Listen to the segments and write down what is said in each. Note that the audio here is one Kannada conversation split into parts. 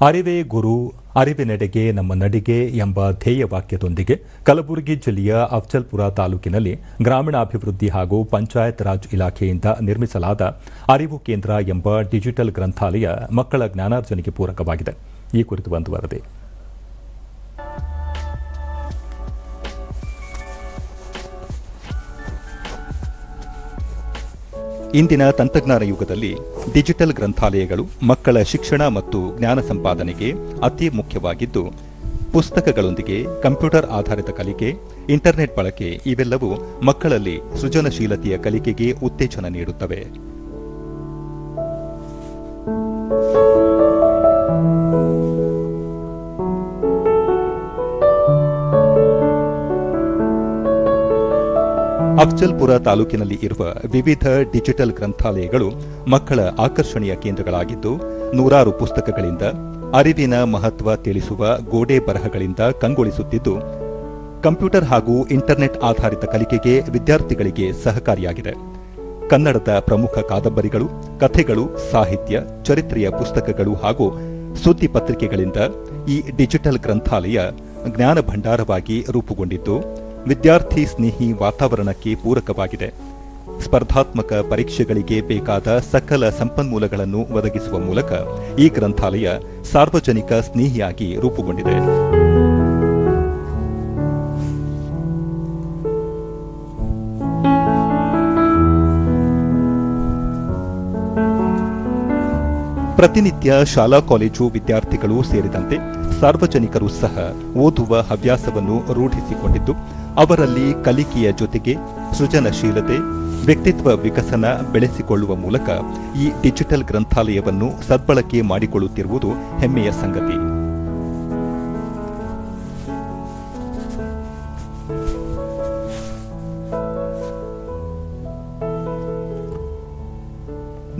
ಅರಿವೇ ಗುರು ಅರಿವಿನೆಡೆಗೆ ನಮ್ಮ ನಡಿಗೆ ಎಂಬ ಧ್ಯೇಯ ವಾಕ್ಯದೊಂದಿಗೆ ಕಲಬುರಗಿ ಜಿಲ್ಲೆಯ ಅಫಜಲ್ಪುರ ತಾಲೂಕಿನಲ್ಲಿ ಗ್ರಾಮೀಣಾಭಿವೃದ್ಧಿ ಹಾಗೂ ಪಂಚಾಯತ್ ರಾಜ್ ಇಲಾಖೆಯಿಂದ ನಿರ್ಮಿಸಲಾದ ಅರಿವು ಕೇಂದ್ರ ಎಂಬ ಡಿಜಿಟಲ್ ಗ್ರಂಥಾಲಯ ಮಕ್ಕಳ ಜ್ಞಾನಾರ್ಜನೆಗೆ ಪೂರಕವಾಗಿದೆ. ಈ ಕುರಿತು ಒಂದು ವರದಿ. ಇಂದಿನ ತಂತ್ರಜ್ಞಾನ ಯುಗದಲ್ಲಿ ಡಿಜಿಟಲ್ ಗ್ರಂಥಾಲಯಗಳು ಮಕ್ಕಳ ಶಿಕ್ಷಣ ಮತ್ತು ಜ್ಞಾನ ಸಂಪಾದನೆಗೆ ಅತಿ ಮುಖ್ಯವಾಗಿದ್ದು, ಪುಸ್ತಕಗಳೊಂದಿಗೆ ಕಂಪ್ಯೂಟರ್ ಆಧಾರಿತ ಕಲಿಕೆ, ಇಂಟರ್ನೆಟ್ ಬಳಕೆ ಇವೆಲ್ಲವೂ ಮಕ್ಕಳಲ್ಲಿ ಸೃಜನಶೀಲತೆಯ ಕಲಿಕೆಗೆ ಉತ್ತೇಜನ ನೀಡುತ್ತವೆ. ಅಫಜಲ್ಪುರ ತಾಲೂಕಿನಲ್ಲಿ ಇರುವ ವಿವಿಧ ಡಿಜಿಟಲ್ ಗ್ರಂಥಾಲಯಗಳು ಮಕ್ಕಳ ಆಕರ್ಷಣೆಯ ಕೇಂದ್ರಗಳಾಗಿದ್ದು, ನೂರಾರು ಪುಸ್ತಕಗಳಿಂದ ಅರಿವಿನ ಮಹತ್ವ ತಿಳಿಸುವ ಗೋಡೆ ಬರಹಗಳಿಂದ ಕಂಗೊಳಿಸುತ್ತಿದ್ದು, ಕಂಪ್ಯೂಟರ್ ಹಾಗೂ ಇಂಟರ್ನೆಟ್ ಆಧಾರಿತ ಕಲಿಕೆಗೆ ವಿದ್ಯಾರ್ಥಿಗಳಿಗೆ ಸಹಕಾರಿಯಾಗಿದೆ. ಕನ್ನಡದ ಪ್ರಮುಖ ಕಾದಂಬರಿಗಳು, ಕಥೆಗಳು, ಸಾಹಿತ್ಯ, ಚರಿತ್ರೆಯ ಪುಸ್ತಕಗಳು ಹಾಗೂ ಸುದ್ದಿ ಪತ್ರಿಕೆಗಳಿಂದ ಈ ಡಿಜಿಟಲ್ ಗ್ರಂಥಾಲಯ ಜ್ಞಾನ ಭಂಡಾರವಾಗಿ ರೂಪುಗೊಂಡಿದ್ದು, ವಿದ್ಯಾರ್ಥಿ ಸ್ನೇಹಿ ವಾತಾವರಣಕ್ಕೆ ಪೂರಕವಾಗಿದೆ. ಸ್ಪರ್ಧಾತ್ಮಕ ಪರೀಕ್ಷೆಗಳಿಗೆ ಬೇಕಾದ ಸಕಲ ಸಂಪನ್ಮೂಲಗಳನ್ನು ಒದಗಿಸುವ ಮೂಲಕ ಈ ಗ್ರಂಥಾಲಯ ಸಾರ್ವಜನಿಕ ಸ್ನೇಹಿಯಾಗಿ ರೂಪುಗೊಂಡಿದೆ. ಪ್ರತಿನಿತ್ಯ ಶಾಲಾ ಕಾಲೇಜು ವಿದ್ಯಾರ್ಥಿಗಳು ಸೇರಿದಂತೆ ಸಾರ್ವಜನಿಕರು ಸಹ ಓದುವ ಹವ್ಯಾಸವನ್ನು ರೂಢಿಸಿಕೊಂಡಿದ್ದು, ಅವರಲ್ಲಿ ಕಲಿಕೆಯ ಜೊತೆಗೆ ಸೃಜನಶೀಲತೆ, ವ್ಯಕ್ತಿತ್ವ ವಿಕಸನ ಬೆಳೆಸಿಕೊಳ್ಳುವ ಮೂಲಕ ಈ ಡಿಜಿಟಲ್ ಗ್ರಂಥಾಲಯವನ್ನು ಸದ್ಬಳಕೆ ಮಾಡಿಕೊಳ್ಳುತ್ತಿರುವುದು ಹೆಮ್ಮೆಯ ಸಂಗತಿ.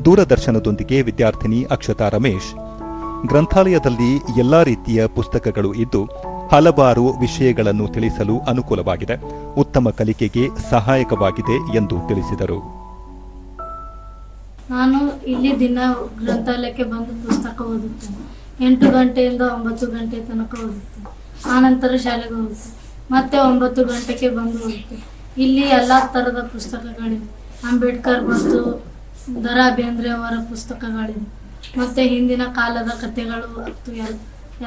ದೂರದರ್ಶನದೊಂದಿಗೆ ವಿದ್ಯಾರ್ಥಿನಿ ಅಕ್ಷತಾ ರಮೇಶ್, ಗ್ರಂಥಾಲಯದಲ್ಲಿ ಎಲ್ಲಾ ರೀತಿಯ ಪುಸ್ತಕಗಳು ಇದ್ದು ಹಲವಾರು ವಿಷಯಗಳನ್ನು ತಿಳಿಸಲು ಅನುಕೂಲವಾಗಿದೆ, ಉತ್ತಮ ಕಲಿಕೆಗೆ ಸಹಾಯಕವಾಗಿದೆ ಎಂದು ತಿಳಿಸಿದರು. ನಾನು ಇಲ್ಲಿ ದಿನ ಗ್ರಂಥಾಲಯಕ್ಕೆ ಬಂದು ಪುಸ್ತಕ ಓದುತ್ತೇನೆ. 8 ಗಂಟೆಯಿಂದ 9 ಗಂಟೆ ತನಕ ಓದುತ್ತೇನೆ. ಆನಂತರ ಶಾಲೆಗೆ ಹೋಗುತ್ತೇನೆ. ಮತ್ತೆ 9 ಗಂಟೆಗೆ ಬಂದು ಓದುತ್ತೇನೆ. ಇಲ್ಲಿ ಎಲ್ಲ ಥರದ ಪುಸ್ತಕಗಳಿವೆ. ಅಂಬೇಡ್ಕರ್ ಮತ್ತು ದ.ರಾ ಬೇಂದ್ರೆ ಅವರ ಪುಸ್ತಕಗಳಿವೆ. ಮತ್ತೆ ಹಿಂದಿನ ಕಾಲದ ಕಥೆಗಳು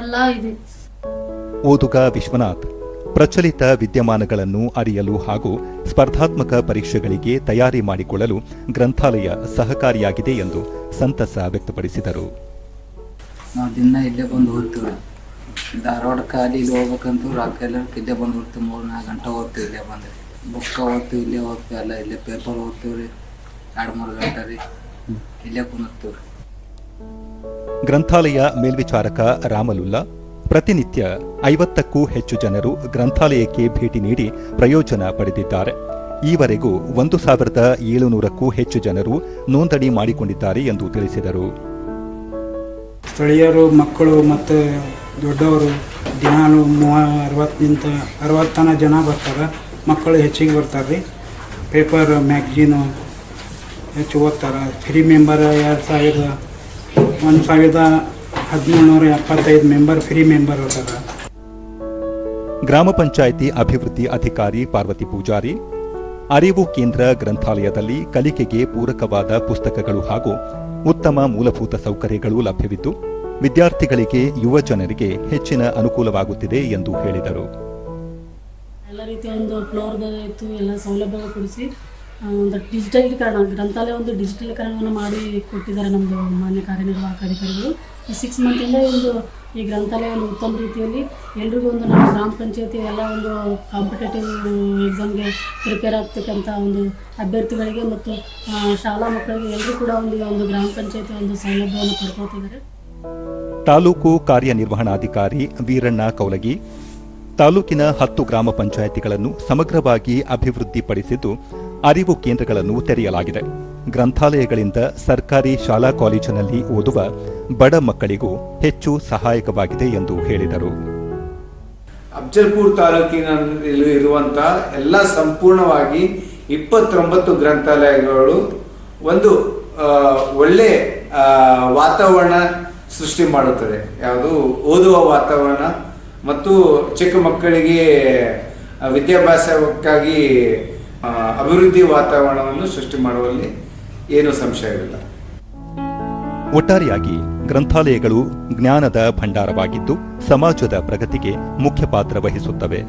ಎಲ್ಲ ಇದೆ. ಓದುಗ ವಿಶ್ವನಾಥ್, ಪ್ರಚಲಿತ ವಿದ್ಯಮಾನಗಳನ್ನು ಅರಿಯಲು ಹಾಗೂ ಸ್ಪರ್ಧಾತ್ಮಕ ಪರೀಕ್ಷೆಗಳಿಗೆ ತಯಾರಿ ಮಾಡಿಕೊಳ್ಳಲು ಗ್ರಂಥಾಲಯ ಸಹಕಾರಿಯಾಗಿದೆ ಎಂದು ಸಂತಸ ವ್ಯಕ್ತಪಡಿಸಿದರು. ನಾವು ದಿನ ಇಲ್ಲೇ ಬಂದು ಓದ್ತೀವಿ. ಧಾರವಾಡಕ್ಕೆ ಅಲ್ಲಿ ಇಲ್ಲಿ ಹೋಗ್ಬೇಕಂತ ರಾಕೆಲ್ಲಕ್ಕೆ ಇಲ್ಲೇ ಬಂದು ಓದ್ತೀವಿ. 3-4 ಗಂಟೆ ಓದ್ತೀವಿ. ಇಲ್ಲೇ ಬಂದು ಬುಕ್ಕ ಓದ್ತೀವಿ, ಇಲ್ಲೇ ಓದ್ತೀವಿ. ಎಲ್ಲ ಇಲ್ಲೇ ಪೇಪರ್ ಓದ್ತೀವಿ ರೀ. 2-3 ಗಂಟೆ ರೀ ಇಲ್ಲೇ ಕುಂದಿರ್ತೀವಿ. ಗ್ರಂಥಾಲಯ ಮೇಲ್ವಿಚಾರಕ ರಾಮಲುಲ್ಲಾ, ಪ್ರತಿನಿತ್ಯ 50ಕ್ಕೂ ಹೆಚ್ಚು ಜನರು ಗ್ರಂಥಾಲಯಕ್ಕೆ ಭೇಟಿ ನೀಡಿ ಪ್ರಯೋಜನ ಪಡೆದಿದ್ದಾರೆ. ಈವರೆಗೂ 1700ಕ್ಕೂ ಹೆಚ್ಚು ಜನರು ನೋಂದಣಿ ಮಾಡಿಕೊಂಡಿದ್ದಾರೆ ಎಂದು ತಿಳಿಸಿದರು. ಸ್ಥಳೀಯರು, ಮಕ್ಕಳು ಮತ್ತು ದೊಡ್ಡವರು ದಿನಾಲು 60ರಿಂದ 60 ತನಕ ಜನ ಬರ್ತಾರೆ. ಮಕ್ಕಳು ಹೆಚ್ಚಿಗೆ ಬರ್ತಾರೆ ರೀ. ಪೇಪರ್, ಮ್ಯಾಗ್ಝೀನು ಹೆಚ್ಚು ಓದ್ತಾರೆ. Free member 1775 member free member ಇರ್ತಾರೆ. ಗ್ರಾಮ ಪಂಚಾಯಿತಿ ಅಭಿವೃದ್ಧಿ ಅಧಿಕಾರಿ ಪಾರ್ವತಿ ಪೂಜಾರಿ, ಅರಿವು ಕೇಂದ್ರ ಗ್ರಂಥಾಲಯದಲ್ಲಿ ಕಲಿಕೆಗೆ ಪೂರಕವಾದ ಪುಸ್ತಕಗಳು ಹಾಗೂ ಉತ್ತಮ ಮೂಲಭೂತ ಸೌಕರ್ಯಗಳು ಲಭ್ಯವಿದ್ದು, ವಿದ್ಯಾರ್ಥಿಗಳಿಗೆ ಯುವ ಜನರಿಗೆ ಹೆಚ್ಚಿನ ಅನುಕೂಲವಾಗುತ್ತಿದೆ ಎಂದು ಹೇಳಿದರು. ಎಲ್ಲ ರೀತಿಯ ಒಂದು ಫ್ಲೋರ್ ಇತ್ತು, ಎಲ್ಲ ಸೌಲಭ್ಯ ಕೊಡಿಸಿ ಒಂದು ಡಿಜಿಟಲೀಕರಣ, ಗ್ರಂಥಾಲಯ ಒಂದು ಡಿಜಿಟಲೀಕರಣವನ್ನು ಮಾಡಿ ಕೊಟ್ಟಿದ್ದಾರೆ ನಮ್ಮದು ಮಾನ್ಯ ಕಾರ್ಯನಿರ್ವಾಹಕ ಅಧಿಕಾರಿಗಳು. 6 ಮಂತಿಂದ ಈ ಗ್ರಂಥಾಲಯ ಒಂದು ಉತ್ತಮ ರೀತಿಯಲ್ಲಿ ಎಲ್ರಿಗೂ ಒಂದು ನಮ್ಮ ಗ್ರಾಮ ಪಂಚಾಯತಿ ಎಲ್ಲ ಒಂದು ಕಾಂಪಿಟೇಟಿವ್ ಎಕ್ಸಾಮ್ಗೆ ಪ್ರಿಪೇರ್ ಆಗ್ತಕ್ಕಂಥ ಒಂದು ಅಭ್ಯರ್ಥಿಗಳಿಗೆ ಮತ್ತು ಶಾಲಾ ಮಕ್ಕಳಿಗೆ ಎಲ್ಲರೂ ಕೂಡ ಒಂದು ಗ್ರಾಮ ಪಂಚಾಯತಿ ಒಂದು ಸೌಲಭ್ಯವನ್ನು ಪಡ್ಕೊಳ್ತಿದ್ದಾರೆ. ತಾಲೂಕು ಕಾರ್ಯನಿರ್ವಹಣಾಧಿಕಾರಿ ವೀರಣ್ಣ ಕೌಲಗಿ, ತಾಲೂಕಿನ 10 ಗ್ರಾಮ ಪಂಚಾಯಿತಿಗಳನ್ನು ಸಮಗ್ರವಾಗಿ ಅಭಿವೃದ್ಧಿಪಡಿಸಿದ್ದು, ಅರಿವು ಕೇಂದ್ರಗಳನ್ನು ತೆರೆಯಲಾಗಿದೆ. ಗ್ರಂಥಾಲಯಗಳಿಂದ ಸರ್ಕಾರಿ ಶಾಲಾ ಕಾಲೇಜಿನಲ್ಲಿ ಓದುವ ಬಡ ಮಕ್ಕಳಿಗೂ ಹೆಚ್ಚು ಸಹಾಯಕವಾಗಿದೆ ಎಂದು ಹೇಳಿದರು. ಅಫಜಲ್ಪುರ ತಾಲೂಕಿನಲ್ಲಿ ಇರುವಂತಹ ಎಲ್ಲ ಸಂಪೂರ್ಣವಾಗಿ 29 ಗ್ರಂಥಾಲಯಗಳು ಒಂದು ಒಳ್ಳೆ ವಾತಾವರಣ ಸೃಷ್ಟಿ ಮಾಡುತ್ತದೆ. ಯಾವುದು ಓದುವ ವಾತಾವರಣ ಮತ್ತು ಚಿಕ್ಕ ಮಕ್ಕಳಿಗೆ ವಿದ್ಯಾಭ್ಯಾಸಕ್ಕಾಗಿ ಅಭಿವೃದ್ಧಿ ವಾತಾವರಣವನ್ನು ಸೃಷ್ಟಿ ಮಾಡುವಲ್ಲಿ ಏನೂ ಸಂಶಯವಿಲ್ಲ. ಒಟ್ಟಾರೆಯಾಗಿ ಗ್ರಂಥಾಲಯಗಳು ಜ್ಞಾನದ ಭಂಡಾರವಾಗಿದ್ದು ಸಮಾಜದ ಪ್ರಗತಿಗೆ ಮುಖ್ಯ ಪಾತ್ರ ವಹಿಸುತ್ತವೆ.